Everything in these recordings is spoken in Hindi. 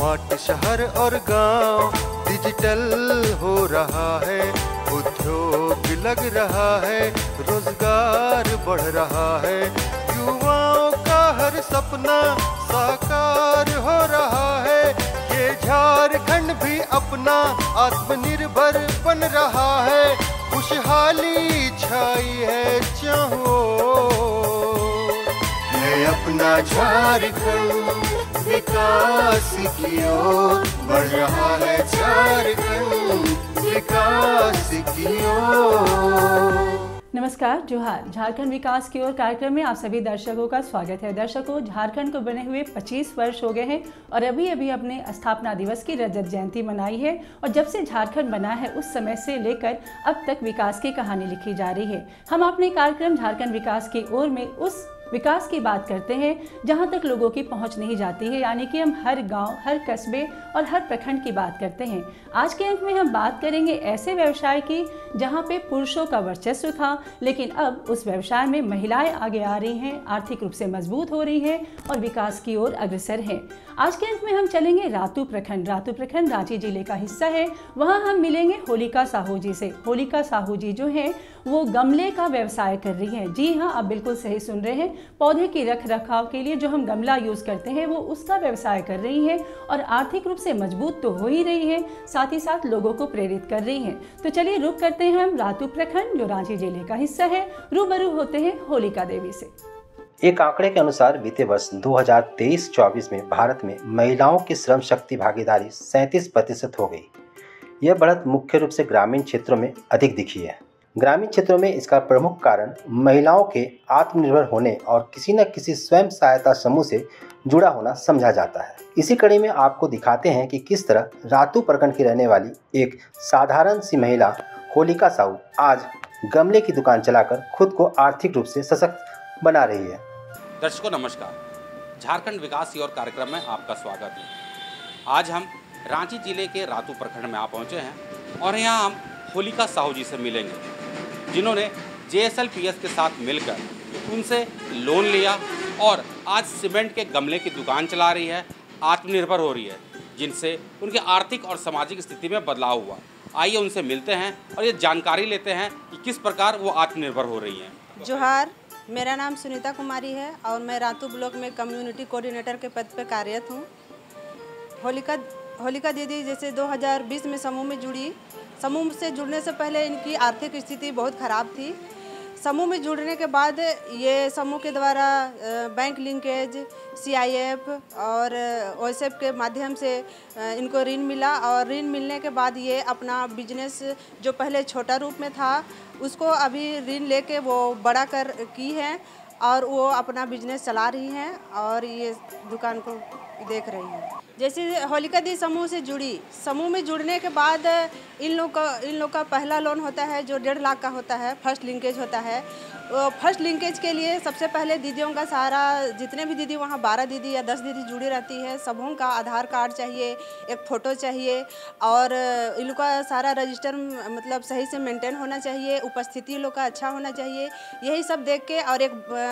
स्मार्ट शहर और गांव डिजिटल हो रहा है, उद्योग लग रहा है, रोजगार बढ़ रहा है, युवाओं का हर सपना साकार हो रहा है। ये झारखंड भी अपना आत्मनिर्भर बन रहा है, खुशहाली छाई है चाहो है अपना झारखंड, विकास की ओर बढ़ रहा है झारखंड, विकास की ओर। नमस्कार, जोहार। झारखंड विकास की ओर कार्यक्रम में आप सभी दर्शकों का स्वागत है। दर्शकों, झारखंड को बने हुए 25 वर्ष हो गए हैं और अभी अभी अपने स्थापना दिवस की रजत जयंती मनाई है। और जब से झारखंड बना है उस समय से लेकर अब तक विकास की कहानी लिखी जा रही है। हम अपने कार्यक्रम झारखंड विकास की ओर में उस विकास की बात करते हैं जहां तक लोगों की पहुंच नहीं जाती है, यानी कि हम हर गांव, हर कस्बे और हर प्रखंड की बात करते हैं। आज के अंक में हम बात करेंगे ऐसे व्यवसाय की जहां पे पुरुषों का वर्चस्व था, लेकिन अब उस व्यवसाय में महिलाएं आगे आ रही हैं, आर्थिक रूप से मजबूत हो रही हैं और विकास की ओर अग्रसर हैं। आज के अंक में हम चलेंगे रातू प्रखंड। रातू प्रखंड रांची जिले का हिस्सा है। वहाँ हम मिलेंगे होलिका साहू जी से। होलिका साहू जी जो हैं वो गमले का व्यवसाय कर रही हैं। जी हाँ, आप बिल्कुल सही सुन रहे हैं। पौधे की रख रखाव के लिए जो हम गमला यूज़ करते हैं वो उसका व्यवसाय कर रही हैं और आर्थिक रूप से मजबूत तो हो ही रही है, साथ ही साथ लोगों को प्रेरित कर रही हैं। तो चलिए रुक करते हैं हम रातू प्रखंड जो रांची जिले का हिस्सा है। रूबरू होते हैं होलिका देवी से। एक आंकड़े के अनुसार बीते वर्ष 2023-24 में भारत में महिलाओं की श्रम शक्ति भागीदारी 37% हो गई। यह बढ़त मुख्य रूप से ग्रामीण क्षेत्रों में अधिक दिखी है। ग्रामीण क्षेत्रों में इसका प्रमुख कारण महिलाओं के आत्मनिर्भर होने और किसी न किसी स्वयं सहायता समूह से जुड़ा होना समझा जाता है। इसी कड़ी में आपको दिखाते हैं कि किस तरह रातू प्रखंड की रहने वाली एक साधारण सी महिला होलिका साहू आज गमले की दुकान चलाकर खुद को आर्थिक रूप से सशक्त बना रही है। दर्शकों नमस्कार, झारखंड विकास की ओर कार्यक्रम में आपका स्वागत है। आज हम रांची जिले के रातू प्रखंड में आ पहुँचे हैं और यहाँ हम होलिका साहू जी से मिलेंगे, जिन्होंने JSLPS के साथ मिलकर उनसे लोन लिया और आज सीमेंट के गमले की दुकान चला रही है, आत्मनिर्भर हो रही है, जिनसे उनके आर्थिक और सामाजिक स्थिति में बदलाव हुआ। आइए उनसे मिलते हैं और ये जानकारी लेते हैं कि किस प्रकार वो आत्मनिर्भर हो रही हैं। जोहार, मेरा नाम सुनीता कुमारी है और मैं रातू ब्लॉक में कम्युनिटी कोऑर्डिनेटर के पद पर कार्यरत हूँ। होलिका दीदी जैसे 2020 में समूह में जुड़ी। समूह से जुड़ने से पहले इनकी आर्थिक स्थिति बहुत ख़राब थी। समूह में जुड़ने के बाद ये समूह के द्वारा बैंक लिंकेज, CIF और OSF के माध्यम से इनको ऋण मिला और ऋण मिलने के बाद ये अपना बिजनेस जो पहले छोटा रूप में था उसको अभी ऋण लेके वो बड़ा कर की है और वो अपना बिजनेस चला रही हैं और ये दुकान को देख रही हैं। जैसे होलिका दी समूह से जुड़ी, समूह में जुड़ने के बाद इन लोग का पहला लोन होता है जो 1.5 लाख का होता है, फर्स्ट लिंकेज होता है। फर्स्ट लिंकेज के लिए सबसे पहले दीदियों का सारा, जितने भी दीदी वहाँ 12 दीदी या 10 दीदी जुड़ी रहती है, सबों का आधार कार्ड चाहिए, एक फ़ोटो चाहिए और इन लोग का सारा रजिस्टर मतलब सही से मेंटेन होना चाहिए, उपस्थिति लोग का अच्छा होना चाहिए। यही सब देख के और एक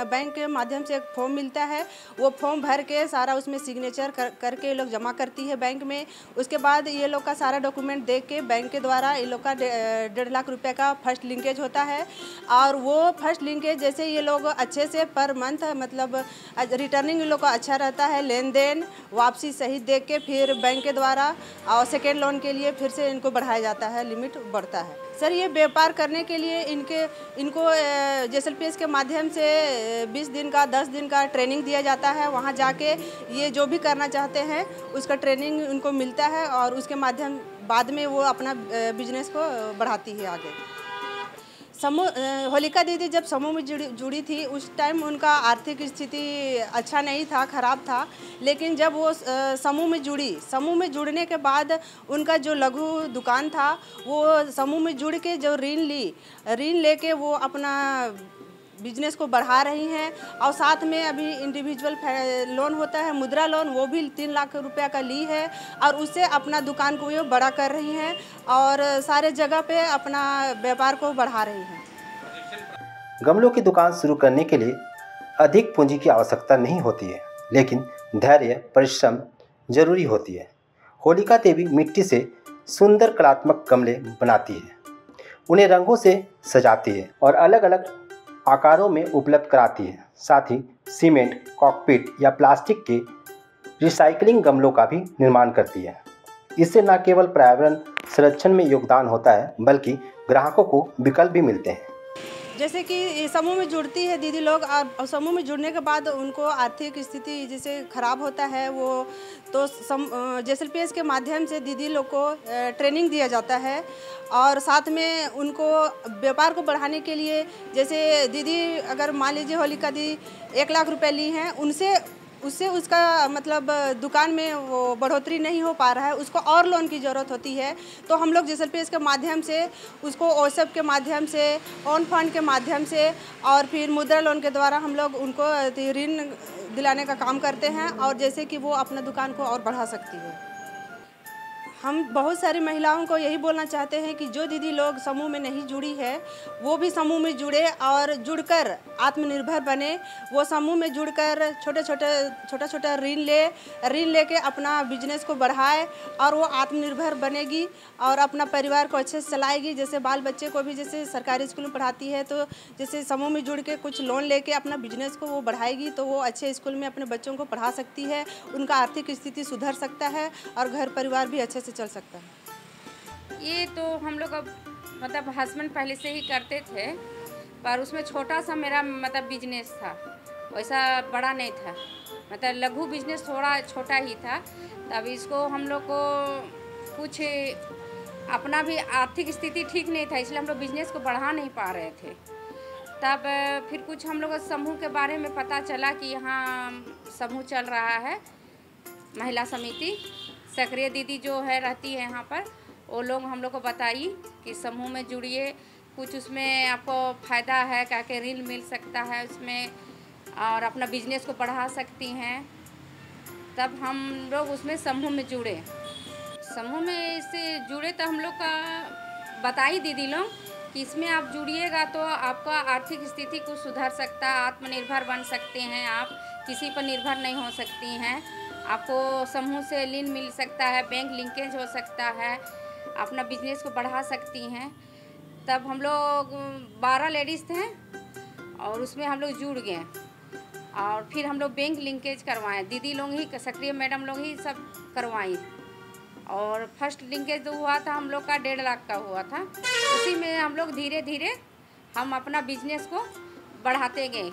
बैंक के माध्यम से एक फॉर्म मिलता है, वो फॉर्म भर के सारा उसमें सिग्नेचर करके ये लोग जमा करती है बैंक में। उसके बाद ये लोग का सारा डॉक्यूमेंट देख के बैंक के द्वारा ये लोग का 1.5 लाख रुपये का फर्स्ट लिंकेज होता है और वो फर्स्ट लिंकेज जैसे ये लोग अच्छे से पर मंथ मतलब रिटर्निंग इन लोग का अच्छा रहता है, लेन देन वापसी सही देख के फिर बैंक के द्वारा और सेकेंड लोन के लिए फिर से इनको बढ़ाया जाता है, लिमिट बढ़ता है। सर, ये व्यापार करने के लिए इनको JSLPS के माध्यम से 20 दिन का 10 दिन का ट्रेनिंग दिया जाता है। वहाँ जाके ये जो भी करना चाहते हैं उसका ट्रेनिंग उनको मिलता है और उसके माध्यम बाद में वो अपना बिजनेस को बढ़ाती है आगे। होलिका दीदी जब समूह में जुड़ी थी उस टाइम उनका आर्थिक स्थिति अच्छा नहीं था, ख़राब था, लेकिन जब वो समूह में जुड़ने के बाद उनका जो लघु दुकान था वो समूह में जुड़ के जो ऋण लेके वो अपना बिजनेस को बढ़ा रही हैं और साथ में अभी इंडिविजुअल लोन होता है, मुद्रा लोन, वो भी 3 लाख रुपया का ली है और उससे अपना दुकान को ये बड़ा कर रही हैं और सारे जगह पे अपना व्यापार को बढ़ा रही हैं। गमलों की दुकान शुरू करने के लिए अधिक पूंजी की आवश्यकता नहीं होती है, लेकिन धैर्य परिश्रम जरूरी होती है। होलिका देवी मिट्टी से सुंदर कलात्मक गमले बनाती है, उन्हें रंगों से सजाती है और अलग अलग आकारों में उपलब्ध कराती है। साथ ही सीमेंट, कॉकपिट या प्लास्टिक के रिसाइकलिंग गमलों का भी निर्माण करती है। इससे न केवल पर्यावरण संरक्षण में योगदान होता है बल्कि ग्राहकों को विकल्प भी मिलते हैं। जैसे कि समूह में जुड़ती है दीदी लोग और समूह में जुड़ने के बाद उनको आर्थिक स्थिति जैसे खराब होता है वो तो JSLPS के माध्यम से दीदी लोग को ट्रेनिंग दिया जाता है और साथ में उनको व्यापार को बढ़ाने के लिए जैसे दीदी अगर मान लीजिए होलिका दी 1 लाख रुपए ली हैं उससे उसका मतलब दुकान में वो बढ़ोतरी नहीं हो पा रहा है, उसको और लोन की ज़रूरत होती है। तो हम लोग JSLPS के माध्यम से उसको OSEP के माध्यम से, ऑन फंड के माध्यम से और फिर मुद्रा लोन के द्वारा हम लोग उनको ऋण दिलाने का काम करते हैं और जैसे कि वो अपना दुकान को और बढ़ा सकती है। हम बहुत सारी महिलाओं को यही बोलना चाहते हैं कि जो दीदी लोग समूह में नहीं जुड़ी है वो भी समूह में जुड़े और जुड़कर आत्मनिर्भर बने। वो समूह में जुड़कर छोटा ऋण लेके अपना बिजनेस को बढ़ाए और वो आत्मनिर्भर बनेगी और अपना परिवार को अच्छे से चलाएगी। जैसे बाल बच्चे को भी जैसे सरकारी स्कूल में पढ़ाती है तो जैसे समूह में जुड़ के कुछ लोन लेके अपना बिजनेस को वो बढ़ाएगी तो वो अच्छे स्कूल में अपने बच्चों को पढ़ा सकती है, उनका आर्थिक स्थिति सुधर सकता है और घर परिवार भी अच्छे चल सकता है। ये तो हम लोग अब मतलब हस्बैंड पहले से ही करते थे पर उसमें छोटा सा मेरा मतलब बिजनेस था, वैसा बड़ा नहीं था, मतलब लघु बिजनेस थोड़ा छोटा ही था। तब इसको हम लोग को कुछ अपना भी आर्थिक स्थिति ठीक नहीं था इसलिए हम लोग बिजनेस को बढ़ा नहीं पा रहे थे। तब फिर कुछ हम लोग समूह के बारे में पता चला कि यहाँ समूह चल रहा है, महिला समिति सक्रिय दीदी जो है रहती है यहाँ पर, वो लोग हम लोग को बताई कि समूह में जुड़िए, कुछ उसमें आपको फ़ायदा है, क्या क्या ऋण मिल सकता है उसमें और अपना बिजनेस को बढ़ा सकती हैं। तब हम लोग उसमें समूह में जुड़े। समूह में इससे जुड़े तो हम लोग का बताई दीदी लोग कि इसमें आप जुड़िएगा तो आपका आर्थिक स्थिति कुछ सुधर सकता है, आत्मनिर्भर बन सकते हैं, आप किसी पर निर्भर नहीं हो सकती हैं, आपको समूह से ऋण मिल सकता है, बैंक लिंकेज हो सकता है, अपना बिजनेस को बढ़ा सकती हैं। तब हम लोग 12 लेडीज़ थे और उसमें हम लोग जुड़ गए और फिर हम लोग बैंक लिंकेज करवाएं, दीदी लोग ही सक्रिय मैडम लोग ही सब करवाई और फर्स्ट लिंकेज जो हुआ था हम लोग का 1.5 लाख का हुआ था। उसी में हम लोग धीरे धीरे हम अपना बिजनेस को बढ़ाते गए।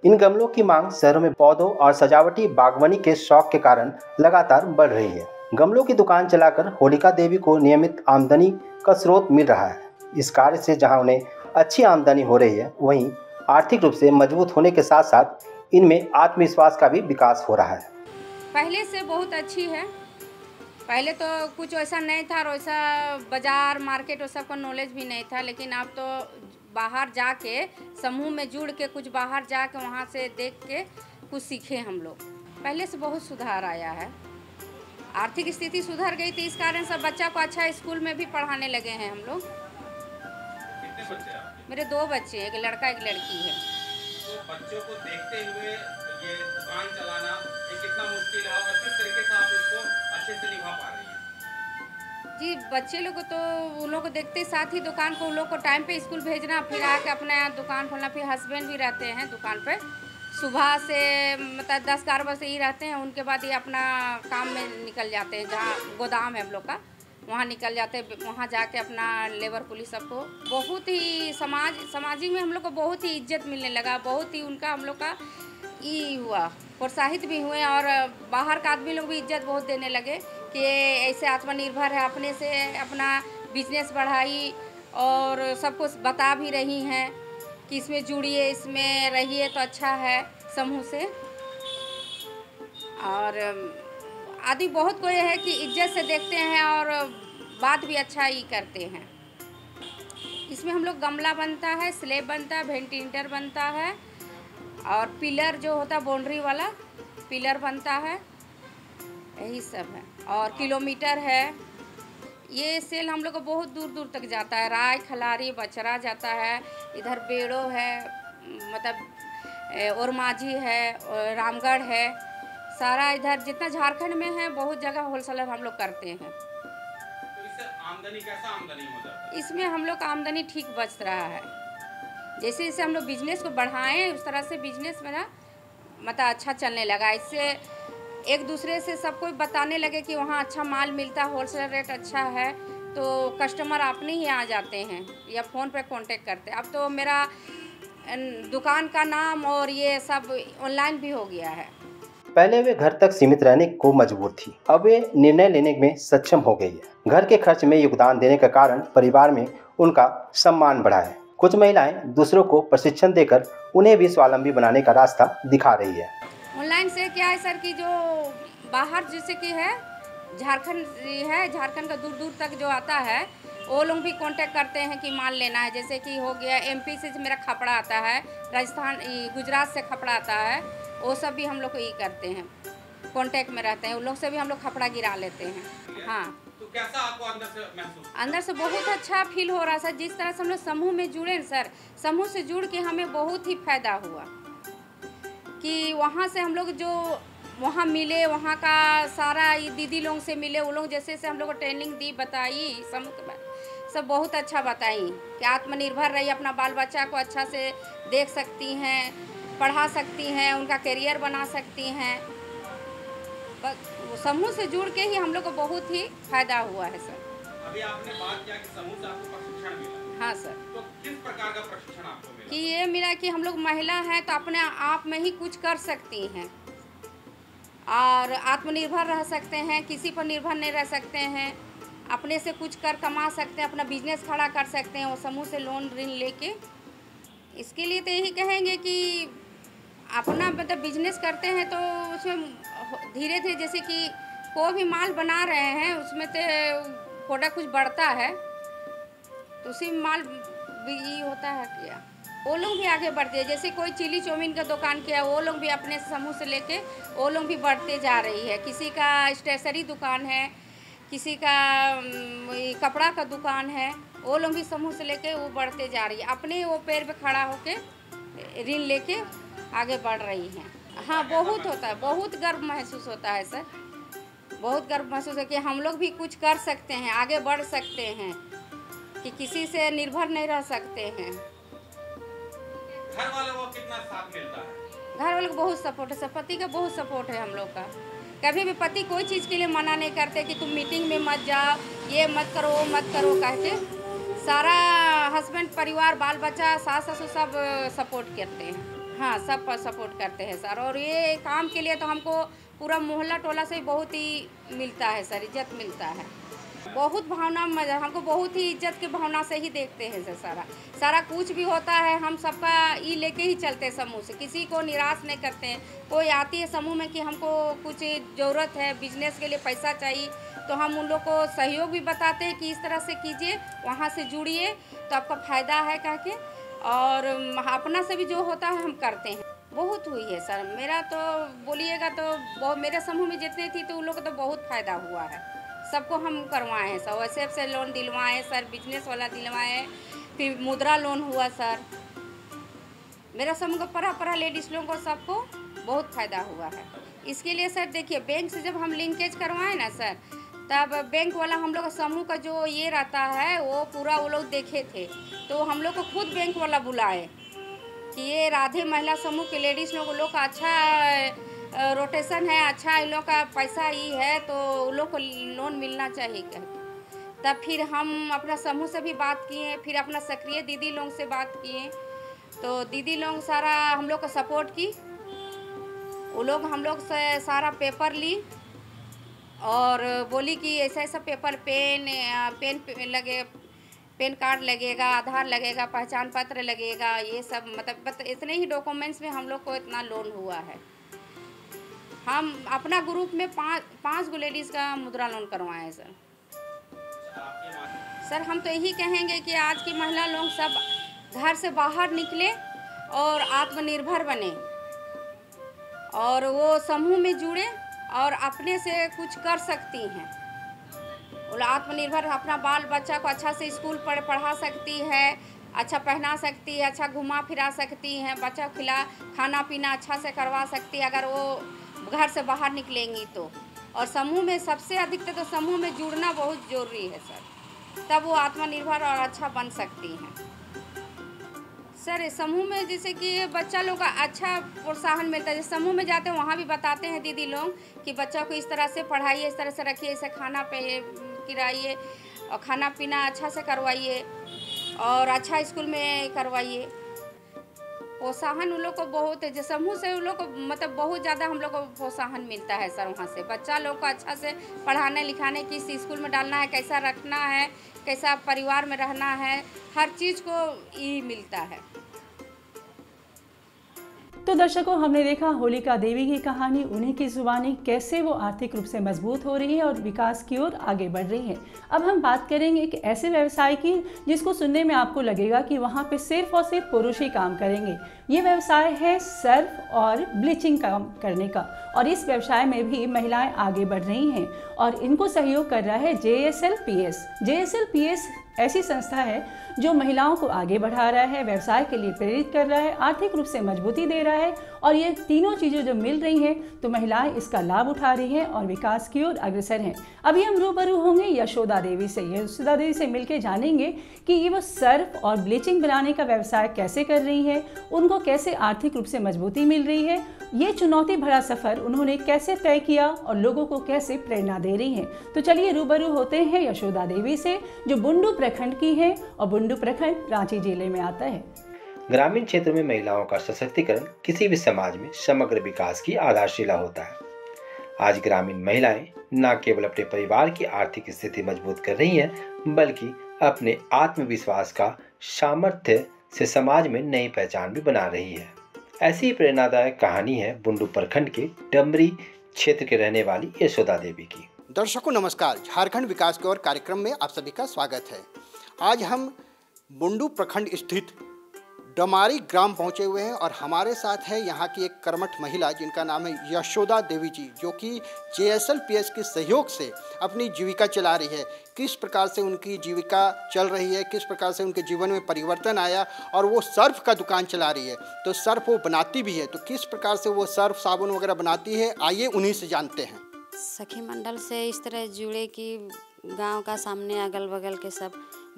इन गमलों की मांग शहरों में पौधों और सजावटी बागवानी के शौक के कारण लगातार बढ़ रही है। गमलों की दुकान चलाकर होलिका देवी को नियमित आमदनी का स्रोत मिल रहा है। इस कार्य से जहां उन्हें अच्छी आमदनी हो रही है वहीं आर्थिक रूप से मजबूत होने के साथ साथ इनमें आत्मविश्वास का भी विकास हो रहा है। पहले से बहुत अच्छी है, पहले तो कुछ वैसा नहीं था और वैसा बाज़ार मार्केट वो सब का नॉलेज भी नहीं था, लेकिन अब तो बाहर जाके समूह में जुड़ के कुछ बाहर जाके वहाँ से देख के कुछ सीखे हम लोग। पहले से बहुत सुधार आया है, आर्थिक स्थिति सुधर गई थी, इस कारण सब बच्चा को अच्छा स्कूल में भी पढ़ाने लगे हैं हम लोग। कितने बच्चे हैं आपके? मेरे 2 बच्चे हैं, एक लड़का एक लड़की है। तो बच्चों को देखते हुए ये दुकान चलाना ये कितना मुश्किल है और किस तरीके से आप इसको अच्छे से निभा पा रही हैं? जी बच्चे लोग को तो उन लोग को देखते साथ ही दुकान को उन लोग को टाइम पे स्कूल भेजना, फिर आके अपना दुकान खोलना, फिर हस्बैंड भी रहते हैं दुकान पे, सुबह से मतलब 10-11 बजे ही रहते हैं, उनके बाद ये अपना काम में निकल जाते हैं, जहाँ गोदाम है हम लोग का वहाँ निकल जाते हैं, वहाँ जाके अपना लेबर पुलिस सबको बहुत ही समाजी में हम लोग को बहुत ही इज्जत मिलने लगा, बहुत ही उनका हम लोग का ये हुआ, प्रोत्साहित भी हुए और बाहर का आदमी लोग भी इज्जत बहुत देने लगे कि ऐसे आत्मनिर्भर है, अपने से अपना बिजनेस बढ़ाई और सबको बता भी रही हैं कि इसमें जुड़िए, इसमें रहिए तो अच्छा है समूह से। और आदि बहुत कोई है कि इज्जत से देखते हैं और बात भी अच्छा ही करते हैं। इसमें हम लोग गमला बनता है, स्लेब बनता है, वेंटिलेटर बनता है और पिलर जो होता है बाउंड्री वाला पिलर बनता है, यही सब है। और किलोमीटर है, ये सेल हम लोग को बहुत दूर दूर तक जाता है, राय खलारी बचरा जाता है, इधर बेड़ो है, मतलब और माझी है, और रामगढ़ है, सारा इधर जितना झारखंड में है बहुत जगह होलसेलर हम लोग करते हैं। तो इससे आमदनी कैसा आमदनी हो जाता है? इसमें हम लोग का आमदनी ठीक बच रहा है। जैसे जैसे हम लोग बिजनेस को बढ़ाएं उस तरह से बिजनेस मेरा मतलब अच्छा चलने लगा। इससे एक दूसरे से सब कोई बताने लगे कि वहाँ अच्छा माल मिलता है, होलसेल रेट अच्छा है, तो कस्टमर अपने ही आ जाते हैं या फ़ोन पे कांटेक्ट करते हैं। अब तो मेरा दुकान का नाम और ये सब ऑनलाइन भी हो गया है। पहले वे घर तक सीमित रहने को मजबूर थी, अब वे निर्णय लेने में सक्षम हो गई है। घर के खर्च में योगदान देने के कारण परिवार में उनका सम्मान बढ़ा है। कुछ महिलाएं दूसरों को प्रशिक्षण देकर उन्हें भी स्वावलंबी बनाने का रास्ता दिखा रही है। ऑनलाइन से क्या है सर कि जो बाहर जैसे कि है झारखंड का दूर दूर तक जो आता है वो लोग भी कांटेक्ट करते हैं कि माल लेना है। जैसे कि हो गया एमपी से मेरा कपड़ा आता है, राजस्थान गुजरात से कपड़ा आता है, वो सब भी हम लोग को ये करते हैं, कांटेक्ट में रहते हैं। उन लोग से भी हम लोग कपड़ा गिरा लेते हैं। हाँ, तो कैसा आपको अंदर से महसूस? अंदर से बहुत अच्छा फील हो रहा है सर। जिस तरह से हम लोग समूह में जुड़े सर, समूह से जुड़ के हमें बहुत ही फायदा हुआ कि वहाँ से हम लोग जो वहाँ मिले, वहाँ का सारा दीदी लोग से मिले, वो लोग जैसे हम लोग को ट्रेनिंग दी, बताई समूह के बारे सब बहुत अच्छा बताई कि आत्मनिर्भर रही, अपना बाल बच्चा को अच्छा से देख सकती हैं, पढ़ा सकती हैं, उनका करियर बना सकती हैं। समूह से जुड़ के ही हम लोग को बहुत ही फायदा हुआ है सर। अभी आपने बात किया कि समूह से आपको प्रशिक्षण मिला। हाँ सर। तो किस प्रकार का प्रशिक्षण आपको मिला? कि ये मिला कि हम लोग महिला हैं तो अपने आप में ही कुछ कर सकती हैं और आत्मनिर्भर रह सकते हैं, किसी पर निर्भर नहीं रह सकते हैं, अपने से कुछ कर कमा सकते हैं, अपना बिजनेस खड़ा कर सकते हैं वो समूह से लोन ऋण लेके। इसके लिए तो यही कहेंगे कि अपना मतलब बिजनेस करते हैं तो उसमें धीरे धीरे जैसे कि कोई भी माल बना रहे हैं उसमें तो प्रोडक्ट कुछ बढ़ता है तो उसी में माल भी ये होता है क्या वो लोग भी आगे बढ़ते हैं। जैसे कोई चिली चाउमीन का दुकान किया वो लोग भी अपने समूह से लेके वो लोग भी बढ़ते जा रही है। किसी का स्टेशनरी दुकान है, किसी का कपड़ा का दुकान है, वो लोग भी समूह से लेके वो बढ़ते जा रही है, अपने वो पैर पे खड़ा होके ऋण लेके आगे बढ़ रही हैं। हाँ बहुत होता है, बहुत गर्व महसूस होता है सर, बहुत गर्व महसूस है कि हम लोग भी कुछ कर सकते हैं, आगे बढ़ सकते हैं, कि किसी से निर्भर नहीं रह सकते हैं। घर वालों को कितना साथ मिलता है? घर वालों को बहुत सपोर्ट है, पति का बहुत सपोर्ट है हम लोग का। कभी भी पति कोई चीज़ के लिए मना नहीं करते कि तुम मीटिंग में मत जाओ, ये मत करो वो मत करो कह के सारा हस्बैंड परिवार बाल बच्चा सास ससुर सब सपोर्ट करते हैं। हाँ सब सपोर्ट करते हैं सर। और ये काम के लिए तो हमको पूरा मोहल्ला टोला से बहुत ही मिलता है सर, इज्जत मिलता है, बहुत भावना, हमको बहुत ही इज्जत की भावना से ही देखते हैं सर। सारा कुछ भी होता है हम सबका ये लेके ही चलते हैं समूह से, किसी को निराश नहीं करते हैं। कोई आती है समूह में कि हमको कुछ ज़रूरत है, बिजनेस के लिए पैसा चाहिए, तो हम उन लोग को सहयोग भी बताते हैं कि इस तरह से कीजिए, वहाँ से जुड़िए तो आपका फ़ायदा है कह के, और अपना से भी जो होता है हम करते हैं। बहुत हुई है सर, मेरा तो बोलिएगा तो मेरे समूह में जितने थी तो उन लोग को तो बहुत फ़ायदा हुआ है, सबको हम करवाए हैं सर, वैसे से लोन दिलवाए सर, बिजनेस वाला दिलवाए, फिर मुद्रा लोन हुआ सर। मेरा समूह को परा लेडीज़ लोगों को सबको बहुत फ़ायदा हुआ है। इसके लिए सर देखिए बैंक से जब हम लिंकेज करवाएं ना सर, तब बैंक वाला हम लोग का समूह का जो ये रहता है वो पूरा वो लोग देखे थे, तो हम लोग को खुद बैंक वाला बुलाए कि ये राधे महिला समूह के लेडीज़ लोग का अच्छा रोटेशन है, अच्छा इन लोग का पैसा ही है, तो उन लोग को लोन मिलना चाहिए कहते। तब फिर हम अपना समूह से भी बात किए, फिर अपना सक्रिय दीदी लोग से बात किए, तो दीदी लोग सारा हम लोग को सपोर्ट की, वो लोग हम लोग से सारा पेपर ली और बोली कि ऐसा ऐसा पेपर पेन लगे, पेन कार्ड लगेगा, आधार लगेगा, पहचान पत्र लगेगा, ये सब मतलब इतने ही डॉक्यूमेंट्स में हम लोग को इतना लोन हुआ है। हम अपना ग्रुप में पाँच गो लेडीज़ का मुद्रा लोन करवाए हैं सर। सर हम तो यही कहेंगे कि आज की महिला लोग सब घर से बाहर निकले और आत्मनिर्भर बने और वो समूह में जुड़े और अपने से कुछ कर सकती हैं। वो आत्मनिर्भर अपना बाल बच्चा को अच्छा से स्कूल पढ़ा सकती है, अच्छा पहना सकती है, अच्छा घुमा फिरा सकती हैं, बच्चा खाना पीना अच्छा से करवा सकती है। अगर वो घर से बाहर निकलेंगी तो। और समूह में सबसे अधिक तो समूह में जुड़ना बहुत ज़रूरी है सर, तब वो आत्मनिर्भर और अच्छा बन सकती हैं सर। समूह में जैसे कि बच्चा लोग का अच्छा प्रोत्साहन मिलता है। जैसे समूह में जाते हैं वहाँ भी बताते हैं दीदी लोग कि बच्चा को इस तरह से पढ़ाइए, इस तरह से रखिए, इसे खाना पे खिलाइए और खाना पीना अच्छा से करवाइए और अच्छा स्कूल में करवाइए। प्रोत्साहन उन लोग को बहुत है, जो समूह से उन लोग को मतलब बहुत ज़्यादा हम लोग को प्रोत्साहन मिलता है सर। वहाँ से बच्चा लोग को अच्छा से पढ़ाने लिखाने, किस स्कूल में डालना है, कैसा रखना है, कैसा परिवार में रहना है, हर चीज़ को ये मिलता है। तो दर्शकों, हमने देखा होलिका देवी की कहानी, उन्हीं की जुबानी कैसे वो आर्थिक रूप से मजबूत हो रही है और विकास की ओर आगे बढ़ रही है। अब हम बात करेंगे एक ऐसे व्यवसाय की जिसको सुनने में आपको लगेगा कि वहाँ पे सिर्फ और सिर्फ पुरुष ही काम करेंगे। ये व्यवसाय है सर्फ और ब्लीचिंग काम करने का, और इस व्यवसाय में भी महिलाएं आगे बढ़ रही हैं और इनको सहयोग कर रहा है JSLPS। JSLPS ऐसी संस्था है जो महिलाओं को आगे बढ़ा रहा है, व्यवसाय के लिए प्रेरित कर रहा है, आर्थिक रूप से मजबूती दे रहा है, और ये तीनों चीज़ें जब मिल रही हैं तो महिलाएं इसका लाभ उठा रही हैं और विकास की ओर अग्रसर हैं। अभी हम रूबरू होंगे यशोदा देवी से। यशोदा देवी से मिलकर जानेंगे कि ये वो सर्फ और ब्लीचिंग बनाने का व्यवसाय कैसे कर रही है, उनको कैसे आर्थिक रूप से मजबूती मिल रही है, ये चुनौती भरा सफ़र उन्होंने कैसे तय किया और लोगों को कैसे प्रेरणा दे रही हैं। तो चलिए रूबरू होते हैं यशोदा देवी से, जो बुंडू प्रखंड की है और बुंडू प्रखंड रांची जिले में आता है। ग्रामीण क्षेत्र में महिलाओं का सशक्तिकरण किसी भी समाज में समग्र विकास की आधारशिला होता है। आज ग्रामीण महिलाएं न केवल अपने परिवार की आर्थिक स्थिति मजबूत कर रही हैं, बल्कि अपने आत्मविश्वास का सामर्थ्य से समाज में नई पहचान भी बना रही है। ऐसी प्रेरणादायक कहानी है बुंडू प्रखंड के डमरी क्षेत्र के रहने वाली यशोदा देवी की। दर्शकों नमस्कार, झारखंड विकास की ओर कार्यक्रम में आप सभी का स्वागत है। आज हम बुंडू प्रखंड स्थित डमारी ग्राम पहुंचे हुए हैं और हमारे साथ है यहाँ की एक कर्मठ महिला जिनका नाम है यशोदा देवी जी, जो कि JSLPS के सहयोग से अपनी जीविका चला रही है। किस प्रकार से उनकी जीविका चल रही है, किस प्रकार से उनके जीवन में परिवर्तन आया, और वो सर्फ का दुकान चला रही है। तो सर्फ वो बनाती भी है, तो किस प्रकार से वो सर्फ साबुन वगैरह बनाती है, आइए उन्हीं से जानते हैं। सखी मंडल से इस तरह जुड़े कि गांव का सामने अगल बगल के सब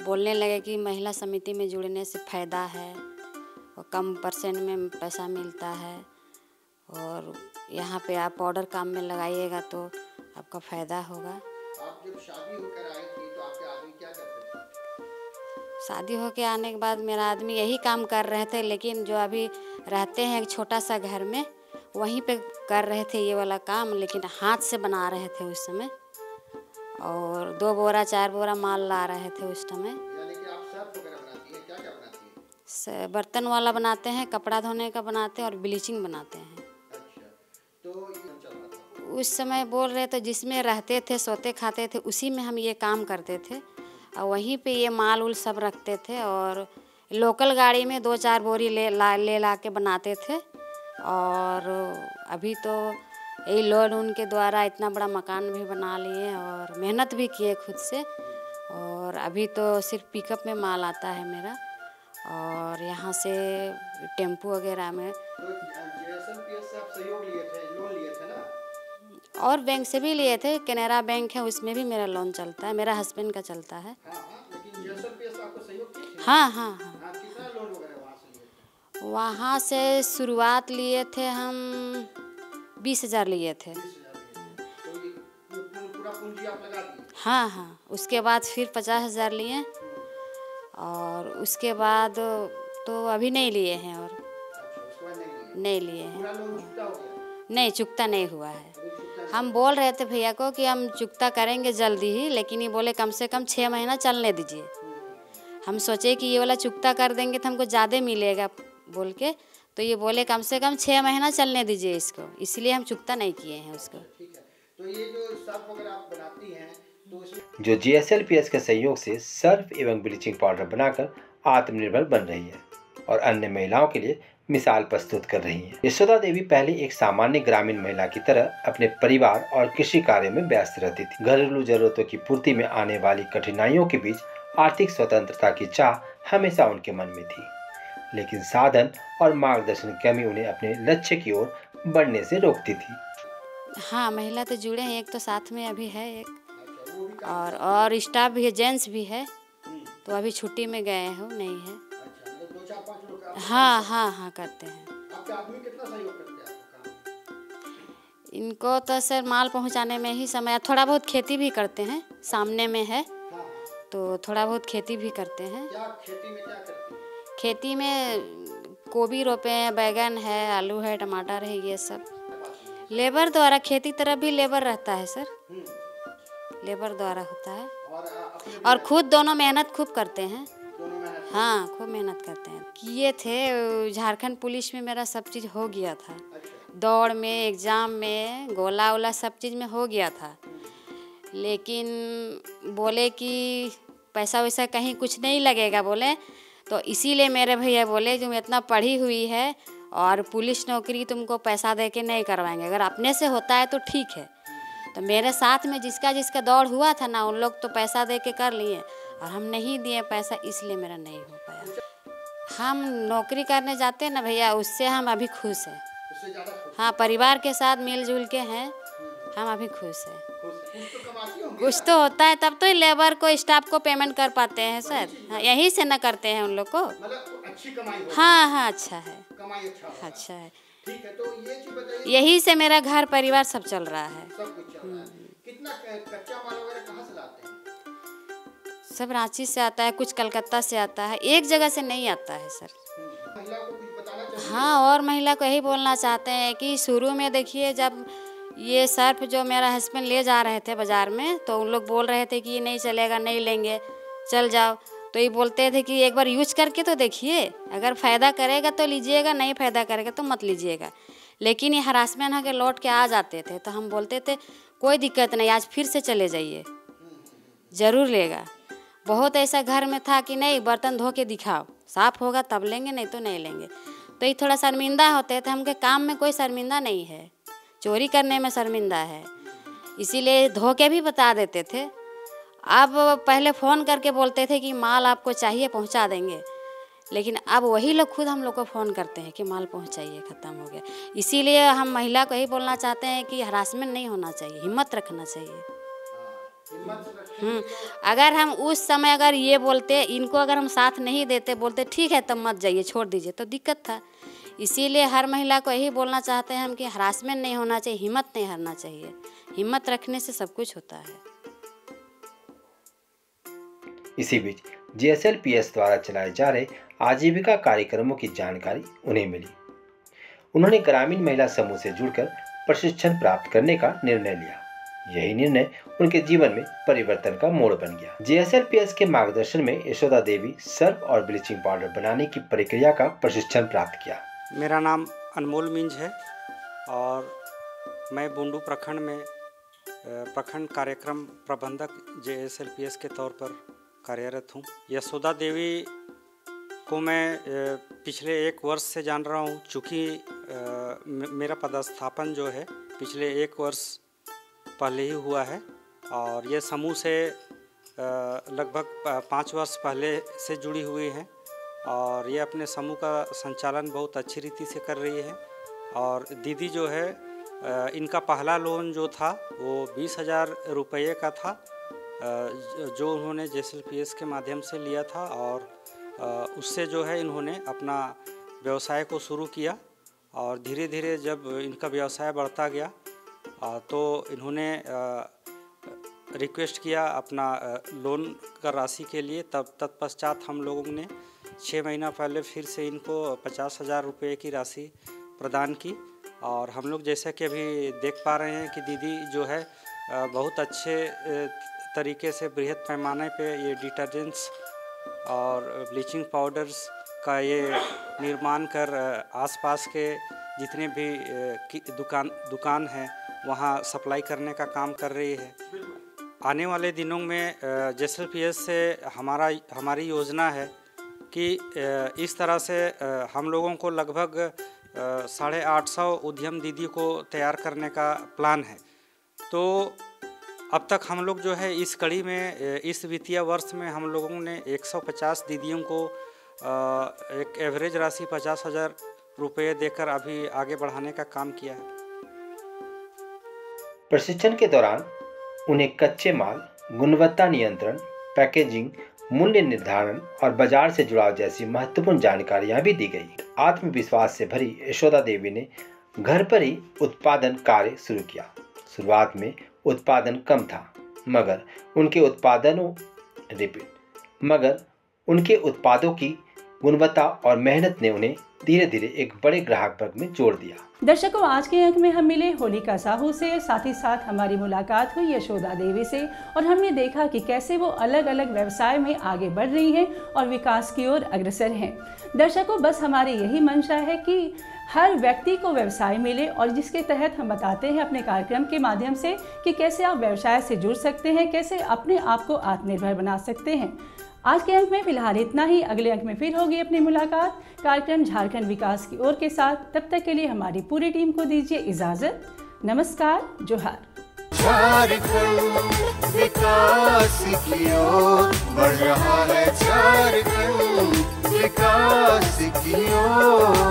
बोलने लगे कि महिला समिति में जुड़ने से फ़ायदा है और कम % में पैसा मिलता है, और यहाँ पे आप ऑर्डर काम में लगाइएगा तो आपका फ़ायदा होगा। आप जब शादी होकर आई थी तो आपके आदमी क्या करते थे? शादी होकर आने के बाद मेरा आदमी यही काम कर रहे थे, लेकिन जो अभी रहते हैं एक छोटा सा घर में, वहीं पे कर रहे थे ये वाला काम, लेकिन हाथ से बना रहे थे उस समय, और 2 बोरा 4 बोरा माल ला रहे थे उस समय। यानी कि आप सर्फ वगैरह बनाती हैं, क्या क्या बनाती हैं? बर्तन वाला बनाते हैं, कपड़ा धोने का बनाते हैं और ब्लीचिंग बनाते हैं। अच्छा, तो ये चल रहा था। उस समय बोल रहे थे जिसमें रहते थे, सोते खाते थे, उसी में हम ये काम करते थे और वहीं पे ये माल उल सब रखते थे, और लोकल गाड़ी में 2-4 बोरी ले ला के बनाते थे। और अभी तो यही लोन उनके द्वारा इतना बड़ा मकान भी बना लिए और मेहनत भी किए खुद से, और अभी तो सिर्फ पिकअप में माल आता है मेरा, और यहाँ से टेम्पू वगैरह में। तो JSLPS से आप सहयोग लिए थे, लोन लिए थे ना? और बैंक से भी लिए थे, कैनरा बैंक है उसमें भी मेरा लोन चलता है, मेरा हस्बैंड का चलता है। हाँ, लेकिन JSLPS आपको सहयोग की थी? हाँ हाँ हाँ। कितना लोन वगैरह वहाँ से लिए थे? वहाँ से शुरुआत लिए थे हम 20,000 लिए थे। 20,000 तो ये पूरा पूंजी आप लगा दिए? हाँ हाँ, उसके बाद फिर 50,000 लिए, और उसके बाद तो अभी नहीं लिए हैं, और उसके बाद नहीं लिए हैं। पूरा लोन चुकता हो गया? नहीं, चुकता नहीं हुआ है। हम बोल रहे थे भैया को कि हम चुकता करेंगे जल्दी ही, लेकिन ये बोले कम से कम 6 महीना चलने दीजिए। हम सोचे कि ये वाला चुकता कर देंगे तो हमको ज़्यादा मिलेगा बोल के, तो ये बोले कम से कम 6 महीना चलने दीजिए इसको, इसलिए हम चुकता नहीं किए हैं उसको। ठीक है, तो ये जो सर्फ वगैरह आप बनाती हैं तो जो JSLPS के सहयोग से सर्फ एवं ब्लीचिंग पाउडर बनाकर आत्मनिर्भर बन रही है और अन्य महिलाओं के लिए मिसाल प्रस्तुत कर रही हैं। यशोदा देवी पहले एक सामान्य ग्रामीण महिला की तरह अपने परिवार और कृषि कार्य में व्यस्त रहती थी। घरेलू जरूरतों की पूर्ति में आने वाली कठिनाइयों के बीच आर्थिक स्वतंत्रता की चाह हमेशा उनके मन में थी, लेकिन साधन और मार्गदर्शन की कमी उन्हें अपने लक्ष्य की ओर बढ़ने से रोकती थी। हाँ, महिला तो जुड़े हैं, एक तो साथ में अभी है एक, और स्टाफ भी है, जेंट्स भी है, तो अभी छुट्टी में गए हो, नहीं है। अच्छा, 2-4-5 लोग हाँ हाँ हाँ करते हैं। आपके आदमी कितना सहयोग करते हैं आपको काम? इनको तो सर माल पहुंचाने में ही समय, थोड़ा बहुत खेती भी करते हैं, सामने में है तो थोड़ा बहुत खेती भी करते हैं। क्या खेती में क्या करते हैं? खेती में गोभी रोपे हैं, बैगन है, आलू है, टमाटर है, ये सब। लेबर द्वारा, खेती तरफ भी लेबर रहता है सर, लेबर द्वारा होता है। और खुद दोनों मेहनत खूब करते हैं। हाँ, खूब मेहनत करते हैं। किए थे, झारखंड पुलिस में मेरा सब चीज़ हो गया था, दौड़ में, एग्ज़ाम में, गोला वोला सब चीज़ में हो गया था, लेकिन बोले कि पैसा वैसा कहीं कुछ नहीं लगेगा बोले, तो इसीलिए मेरे भैया बोले जो इतना पढ़ी हुई है और पुलिस नौकरी तुमको पैसा दे के नहीं करवाएंगे, अगर अपने से होता है तो ठीक है। तो मेरे साथ में जिसका जिसका दौड़ हुआ था ना, उन लोग तो पैसा दे के कर लिए और हम नहीं दिए पैसा, इसलिए मेरा नहीं हो पाया। हम नौकरी करने जाते हैं ना भैया, उससे हम अभी खुश हैं। हाँ, परिवार के साथ मिलजुल के हैं, हम अभी खुश हैं। कुछ तो होता है तब तो लेबर को, स्टाफ को पेमेंट कर पाते हैं सर। हाँ, यहीं से न करते हैं उन लोग को। मतलब अच्छी कमाई हो? हाँ हाँ, अच्छा है, कमाई अच्छा है। ठीक है, तो ये चीज बताइए, यही से मेरा घर परिवार सब चल रहा है। सब कुछ चल रहा है। कितना कच्चा माल वगैरह कहाँ से लाते हैं? सब रांची से आता है, कुछ कलकत्ता से आता है, एक जगह से नहीं आता है सर। महिला को कुछ बताना चाहिए? हाँ, और महिला को यही बोलना चाहते हैं कि शुरू में देखिए, जब ये सर्फ जो मेरा हस्बैंड ले जा रहे थे बाज़ार में, तो उन लोग बोल रहे थे कि ये नहीं चलेगा, नहीं लेंगे, चल जाओ। तो ये बोलते थे कि एक बार यूज करके तो देखिए, अगर फ़ायदा करेगा तो लीजिएगा, नहीं फ़ायदा करेगा तो मत लीजिएगा। लेकिन ये हरासमेंट होकर लौट के आ जाते थे, तो हम बोलते थे कोई दिक्कत नहीं, आज फिर से चले जाइए, ज़रूर लेगा। बहुत ऐसा घर में था कि नहीं, बर्तन धो के दिखाओ, साफ़ होगा तब लेंगे, नहीं तो नहीं लेंगे। तो ये थोड़ा शर्मिंदा होते थे। हमके काम में कोई शर्मिंदा नहीं है, चोरी करने में शर्मिंदा है, इसीलिए धो के भी बता देते थे। अब पहले फ़ोन करके बोलते थे कि माल आपको चाहिए, पहुंचा देंगे, लेकिन अब वही लोग खुद हम लोग को फ़ोन करते हैं कि माल पहुंचाइए, ख़त्म हो गया। इसीलिए हम महिला को यही बोलना चाहते हैं कि हरासमेंट नहीं होना चाहिए, हिम्मत रखना चाहिए। अगर हम उस समय अगर ये बोलते, इनको अगर हम साथ नहीं देते, बोलते ठीक है तब मत जाइए, छोड़ दीजिए, तो दिक्कत था। इसीलिए हर महिला को यही बोलना चाहते हैं हम कि हरासमेंट नहीं होना चाहिए, हिम्मत नहीं हारना चाहिए, हिम्मत रखने से सब कुछ होता है। इसी बीच JSLPS द्वारा चलाए जा रहे आजीविका कार्यक्रमों की जानकारी उन्हें मिली। उन्होंने ग्रामीण महिला समूह से जुड़कर प्रशिक्षण प्राप्त करने का निर्णय लिया। यही निर्णय उनके जीवन में परिवर्तन का मोड़ बन गया। JSLPS के मार्गदर्शन में यशोदा देवी सर्फ और ब्लीचिंग पाउडर बनाने की प्रक्रिया का प्रशिक्षण प्राप्त किया। मेरा नाम अनमोल मिंज है और मैं बुंडू प्रखंड में प्रखंड कार्यक्रम प्रबंधक JSLPS के तौर पर कार्यरत हूँ। यशोदा देवी को मैं पिछले 1 वर्ष से जान रहा हूँ, चूँकि मेरा पदस्थापन जो है पिछले 1 वर्ष पहले ही हुआ है और ये समूह से लगभग 5 वर्ष पहले से जुड़ी हुई हैं और ये अपने समूह का संचालन बहुत अच्छी रीति से कर रही है। और दीदी जो है, इनका पहला लोन जो था वो 20,000 रुपये का था, जो उन्होंने JSLPS के माध्यम से लिया था और उससे जो है इन्होंने अपना व्यवसाय को शुरू किया। और धीरे धीरे जब इनका व्यवसाय बढ़ता गया तो इन्होंने रिक्वेस्ट किया अपना लोन का राशि के लिए। तब तत्पश्चात हम लोगों ने 6 महीना पहले फिर से इनको 50,000 रुपये की राशि प्रदान की। और हम लोग जैसा कि अभी देख पा रहे हैं कि दीदी जो है बहुत अच्छे तरीके से बृहद पैमाने पे ये डिटर्जेंट्स और ब्लीचिंग पाउडर्स का ये निर्माण कर आसपास के जितने भी दुकान हैं वहाँ सप्लाई करने का काम कर रही है। आने वाले दिनों में JSLPS से हमारी योजना है कि इस तरह से हम लोगों को लगभग 850 उद्यम दीदी को तैयार करने का प्लान है। तो अब तक हम लोग जो है इस कड़ी में इस वित्तीय वर्ष में हम लोगों ने 150 दीदियों को एक एवरेज राशि 50,000 रुपये देकर अभी आगे बढ़ाने का काम किया है। प्रशिक्षण के दौरान उन्हें कच्चे माल, गुणवत्ता नियंत्रण, पैकेजिंग, मूल्य निर्धारण और बाजार से जुड़ाव जैसी महत्वपूर्ण जानकारियां भी दी गई। आत्मविश्वास से भरी यशोदा देवी ने घर पर ही उत्पादन कार्य शुरू किया। शुरुआत में उत्पादन कम था, मगर उनके उत्पादों की गुणवत्ता और मेहनत ने उन्हें धीरे धीरे एक बड़े ग्राहक वर्ग में जोड़ दिया। दर्शकों, आज के अंक में हम मिले होलिका साहू से, साथ ही साथ हमारी मुलाकात हुई यशोदा देवी से और हमने देखा कि कैसे वो अलग अलग व्यवसाय में आगे बढ़ रही हैं और विकास की ओर अग्रसर हैं। दर्शकों, बस हमारी यही मंशा है कि हर व्यक्ति को व्यवसाय मिले और जिसके तहत हम बताते हैं अपने कार्यक्रम के माध्यम से कि कैसे आप व्यवसाय से जुड़ सकते हैं, कैसे अपने आप को आत्मनिर्भर बना सकते हैं। आज के अंक में फिलहाल इतना ही। अगले अंक में फिर होगी अपनी मुलाकात कार्यक्रम झारखंड विकास की ओर के साथ। तब तक के लिए हमारी पूरी टीम को दीजिए इजाजत। नमस्कार, जोहार। झारखंड विकास की ओर बढ़ रहा है, झारखंड विकास की ओर।